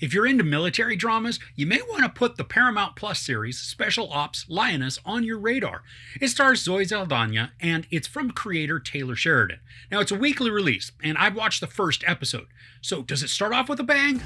If you're into military dramas, you may want to put the Paramount Plus series Special Ops Lioness on your radar. It stars Zoe Saldana, and it's from creator Taylor Sheridan. Now, it's a weekly release, and I've watched the first episode. So, does it start off with a bang?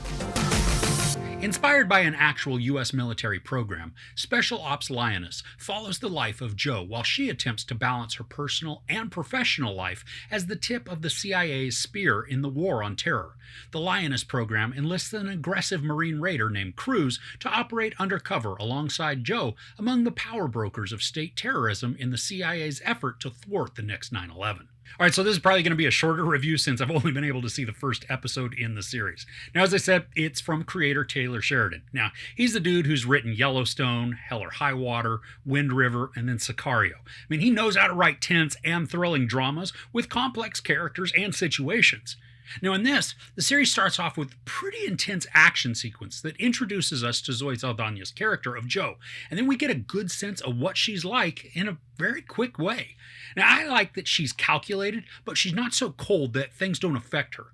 Inspired by an actual U.S. military program, Special Ops Lioness follows the life of Jo while she attempts to balance her personal and professional life as the tip of the CIA's spear in the war on terror. The Lioness Program enlists an aggressive Marine raider named Cruz to operate undercover alongside Jo among the power brokers of state terrorism in the CIA's effort to thwart the next 9/11. All right, so this is probably going to be a shorter review since I've only been able to see the first episode in the series. Now, as I said, it's from creator Taylor Sheridan. Now, he's the dude who's written Yellowstone, Hell or High Water, Wind River, and then Sicario. I mean, he knows how to write tense and thrilling dramas with complex characters and situations. Now, in this, the series starts off with a pretty intense action sequence that introduces us to Zoe Saldana's character of Jo, and then we get a good sense of what she's like in a very quick way. Now, I like that she's calculated, but she's not so cold that things don't affect her.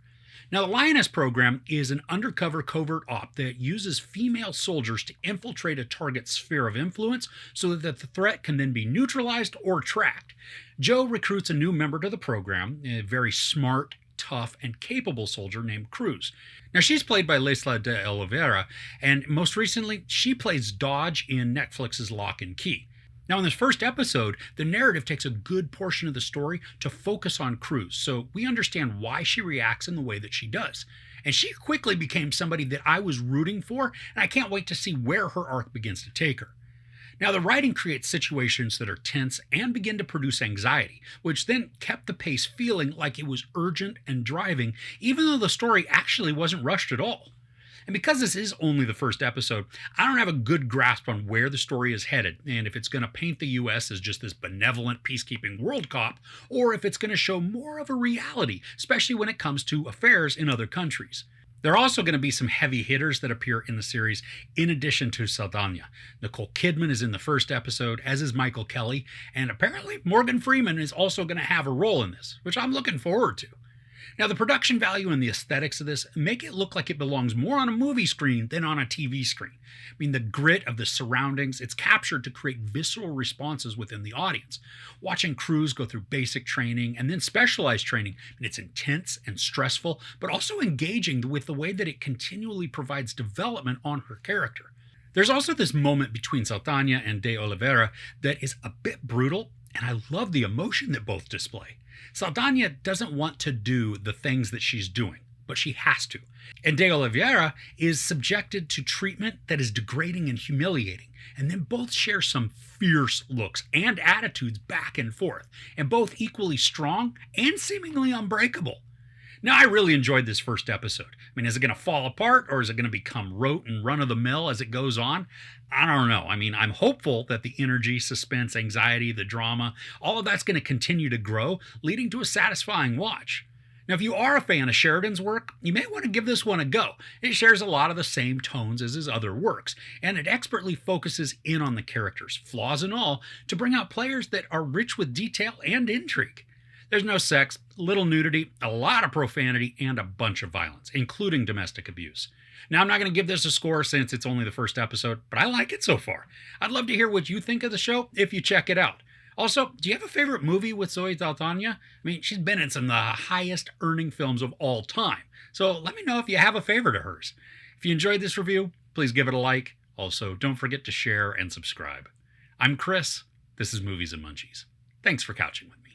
Now, the Lioness Program is an undercover covert op that uses female soldiers to infiltrate a target's sphere of influence so that the threat can then be neutralized or tracked. Jo recruits a new member to the program, a very smart, tough, and capable soldier named Cruz. Now, she's played by Laysla De Oliveira, and most recently, she plays Dodge in Netflix's Lock and Key. Now, in this first episode, the narrative takes a good portion of the story to focus on Cruz, so we understand why she reacts in the way that she does. And she quickly became somebody that I was rooting for, and I can't wait to see where her arc begins to take her. Now, the writing creates situations that are tense and begin to produce anxiety, which then kept the pace feeling like it was urgent and driving, even though the story actually wasn't rushed at all. And because this is only the first episode, I don't have a good grasp on where the story is headed, and if it's going to paint the US as just this benevolent peacekeeping world cop, or if it's going to show more of a reality, especially when it comes to affairs in other countries. There are also going to be some heavy hitters that appear in the series, in addition to Saldana. Nicole Kidman is in the first episode, as is Michael Kelley, and apparently Morgan Freeman is also going to have a role in this, which I'm looking forward to. Now, the production value and the aesthetics of this make it look like it belongs more on a movie screen than on a TV screen. I mean, the grit of the surroundings, it's captured to create visceral responses within the audience. Watching Cruz go through basic training and then specialized training, and it's intense and stressful, but also engaging with the way that it continually provides development on her character. There's also this moment between Saldana and De Oliveira that is a bit brutal, and I love the emotion that both display. Saldana doesn't want to do the things that she's doing, but she has to. And De Oliveira is subjected to treatment that is degrading and humiliating. And then both share some fierce looks and attitudes back and forth, and both equally strong and seemingly unbreakable. Now, I really enjoyed this first episode. I mean, is it going to fall apart, or is it going to become rote and run-of-the-mill as it goes on? I don't know. I mean, I'm hopeful that the energy, suspense, anxiety, the drama, all of that's going to continue to grow, leading to a satisfying watch. Now, if you are a fan of Sheridan's work, you may want to give this one a go. It shares a lot of the same tones as his other works, and it expertly focuses in on the characters, flaws and all, to bring out players that are rich with detail and intrigue. There's no sex, little nudity, a lot of profanity, and a bunch of violence, including domestic abuse. Now, I'm not going to give this a score since it's only the first episode, but I like it so far. I'd love to hear what you think of the show if you check it out. Also, do you have a favorite movie with Zoe Saldana? I mean, she's been in some of the highest earning films of all time. So let me know if you have a favorite of hers. If you enjoyed this review, please give it a like. Also, don't forget to share and subscribe. I'm Chris. This is Movies and Munchies. Thanks for couching with me.